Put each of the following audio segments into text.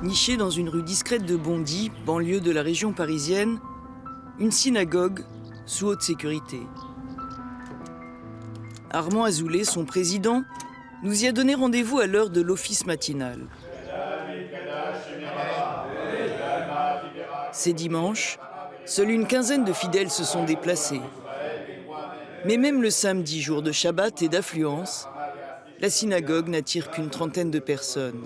Nichée dans une rue discrète de Bondy, banlieue de la région parisienne, une synagogue sous haute sécurité. Armand Azoulay, son président, nous y a donné rendez-vous à l'heure de l'office matinal. C'est dimanche, seule une quinzaine de fidèles se sont déplacés. Mais même le samedi, jour de Shabbat et d'affluence, la synagogue n'attire qu'une trentaine de personnes.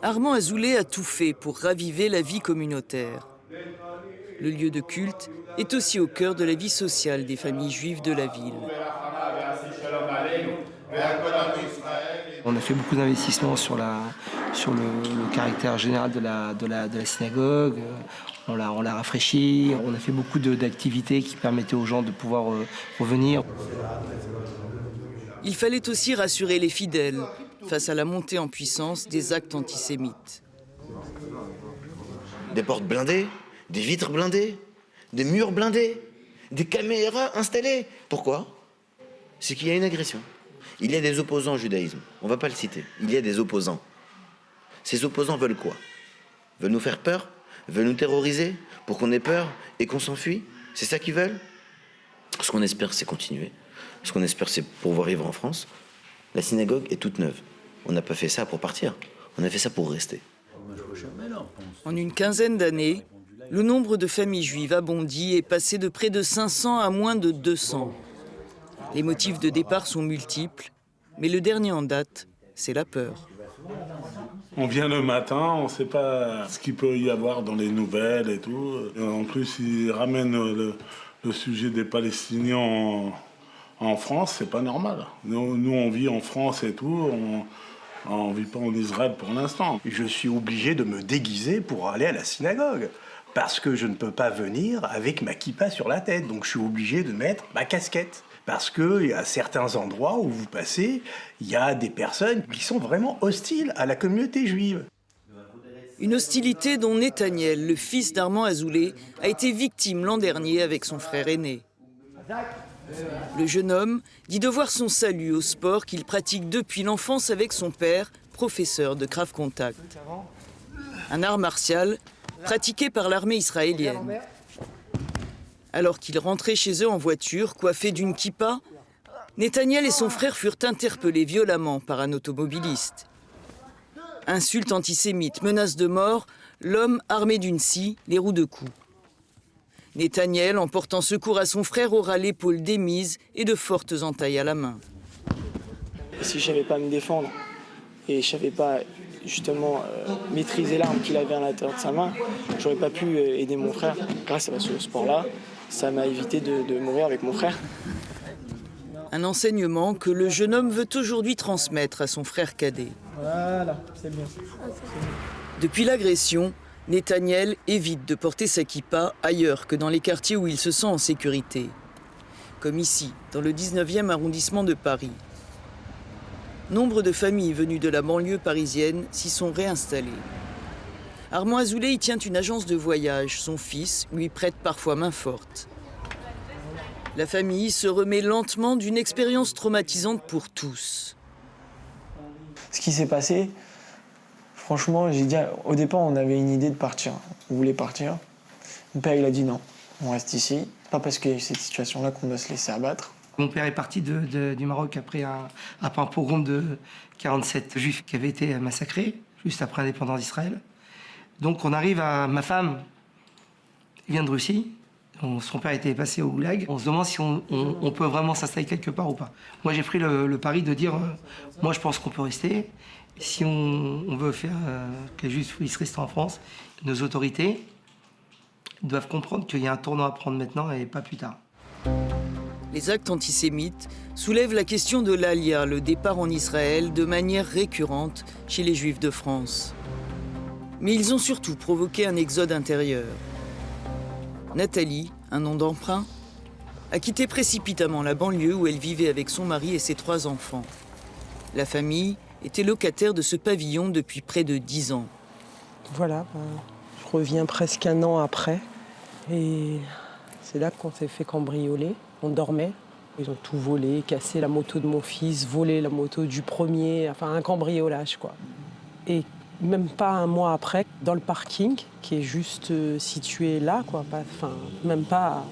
Armand Azoulay a tout fait pour raviver la vie communautaire. Le lieu de culte est aussi au cœur de la vie sociale des familles juives de la ville. On a fait beaucoup d'investissements sur le caractère général de la synagogue. On l'a rafraîchi. On a fait beaucoup d'activités qui permettaient aux gens de pouvoir revenir. Il fallait aussi rassurer les fidèles face à la montée en puissance des actes antisémites. Des portes blindées, des vitres blindées, des murs blindés, des caméras installées. Pourquoi? C'est qu'il y a une agression. Il y a des opposants au judaïsme. On ne va pas le citer. Il y a des opposants. Ces opposants veulent quoi? Veulent nous faire peur? Veulent nous terroriser pour qu'on ait peur et qu'on s'enfuit? C'est ça qu'ils veulent? Ce qu'on espère, c'est continuer. Ce qu'on espère, c'est pouvoir vivre en France. La synagogue est toute neuve. On n'a pas fait ça pour partir. On a fait ça pour rester. En une quinzaine d'années, le nombre de familles juives à Bondy est passé de près de 500 à moins de 200. Les motifs de départ sont multiples, mais le dernier en date, c'est la peur. On vient le matin, on ne sait pas ce qu'il peut y avoir dans les nouvelles et tout. Et en plus, ils ramènent le sujet des Palestiniens en France, c'est pas normal. Nous, on vit en France et tout, on vit pas en Israël pour l'instant. Je suis obligé de me déguiser pour aller à la synagogue. Parce que je ne peux pas venir avec ma kippa sur la tête. Donc je suis obligé de mettre ma casquette. Parce qu'il y a certains endroits où vous passez, il y a des personnes qui sont vraiment hostiles à la communauté juive. Une hostilité dont Netaniel, le fils d'Armand Azoulay, a été victime l'an dernier avec son frère aîné. Le jeune homme dit devoir son salut au sport qu'il pratique depuis l'enfance avec son père, professeur de Krav Contact. Un art martial pratiqué par l'armée israélienne. Alors qu'ils rentraient chez eux en voiture, coiffés d'une kippa, Netaniel et son frère furent interpellés violemment par un automobiliste. Insultes antisémites, menaces de mort, l'homme armé d'une scie les roue de coups. Netaniel, en portant secours à son frère, aura l'épaule démise et de fortes entailles à la main. Si je ne savais pas me défendre et je ne savais pas justement maîtriser l'arme qu'il avait à l'intérieur de sa main, je n'aurais pas pu aider mon frère. Grâce à ce sport-là, ça m'a évité de mourir avec mon frère. Un enseignement que le jeune homme veut aujourd'hui transmettre à son frère cadet. Voilà, c'est bien. Depuis l'agression, Netaniel évite de porter sa kippa ailleurs que dans les quartiers où il se sent en sécurité. Comme ici, dans le 19e arrondissement de Paris. Nombre de familles venues de la banlieue parisienne s'y sont réinstallées. Armand Azoulay y tient une agence de voyage. Son fils lui prête parfois main forte. La famille se remet lentement d'une expérience traumatisante pour tous. Ce qui s'est passé, franchement, j'ai dit, au départ, on avait une idée de partir. On voulait partir. Mon père, il a dit non, on reste ici. Pas parce qu'il y a eu cette situation-là qu'on doit se laisser abattre. Mon père est parti du Maroc après un pogrom de 47 juifs qui avaient été massacrés, juste après l'indépendance d'Israël. Donc on arrive à ma femme, qui vient de Russie. Son père était passé au goulag. On se demande si on peut vraiment s'installer quelque part ou pas. Moi j'ai pris le pari de dire, moi je pense qu'on peut rester. Si on veut faire que les juifs puissent rester en France, nos autorités doivent comprendre qu'il y a un tournant à prendre maintenant et pas plus tard. Les actes antisémites soulèvent la question de l'Alia, le départ en Israël, de manière récurrente chez les Juifs de France. Mais ils ont surtout provoqué un exode intérieur. Nathalie, un nom d'emprunt, a quitté précipitamment la banlieue où elle vivait avec son mari et ses 3 enfants. La famille était locataire de ce pavillon depuis près de 10 ans. Voilà, je reviens presque un an après et c'est là qu'on s'est fait cambrioler. On dormait, ils ont tout volé, cassé la moto de mon fils, volé la moto du premier, enfin un cambriolage quoi. Et Même pas un mois après, dans le parking, qui est juste situé là, quoi, même pas à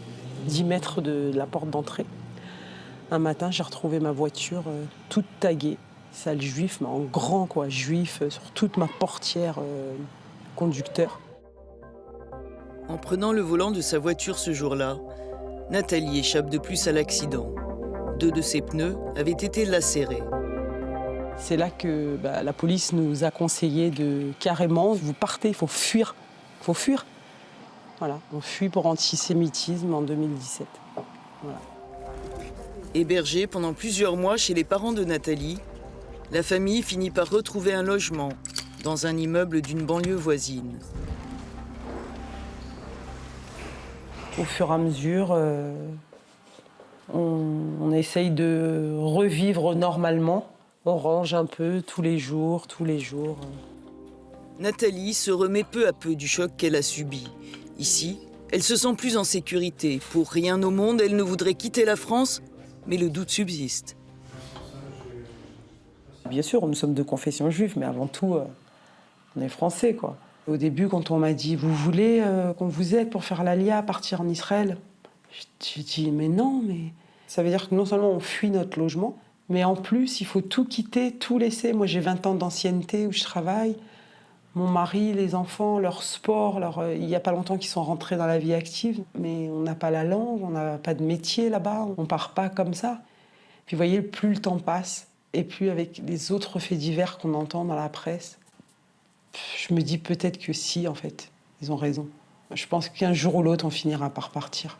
10 mètres de la porte d'entrée. Un matin, j'ai retrouvé ma voiture toute taguée, sale juif, mais en grand, quoi, juif, sur toute ma portière conducteur. En prenant le volant de sa voiture ce jour-là, Nathalie échappe de plus à l'accident. 2 de ses pneus avaient été lacérés. C'est là que la police nous a conseillé de carrément, vous partez, il faut fuir. Il faut fuir. Voilà, on fuit pour antisémitisme en 2017. Voilà. Hébergée pendant plusieurs mois chez les parents de Nathalie, la famille finit par retrouver un logement dans un immeuble d'une banlieue voisine. Au fur et à mesure, on essaye de revivre normalement. On range un peu tous les jours. Nathalie se remet peu à peu du choc qu'elle a subi. Ici, elle se sent plus en sécurité. Pour rien au monde, elle ne voudrait quitter la France, mais le doute subsiste. Bien sûr, nous sommes de confession juive, mais avant tout, on est français, quoi. Au début, quand on m'a dit « Vous voulez qu'on vous aide pour faire l'Alia, partir en Israël ?» J'ai dit « Mais non, mais... » Ça veut dire que non seulement on fuit notre logement, mais en plus, il faut tout quitter, tout laisser. Moi, j'ai 20 ans d'ancienneté où je travaille. Mon mari, les enfants, leur sport, il n'y a pas longtemps qu'ils sont rentrés dans la vie active. Mais on n'a pas la langue, on n'a pas de métier là-bas, on ne part pas comme ça. Puis vous voyez, plus le temps passe, et puis avec les autres faits divers qu'on entend dans la presse, je me dis peut-être que si, en fait, ils ont raison. Je pense qu'un jour ou l'autre, on finira par partir.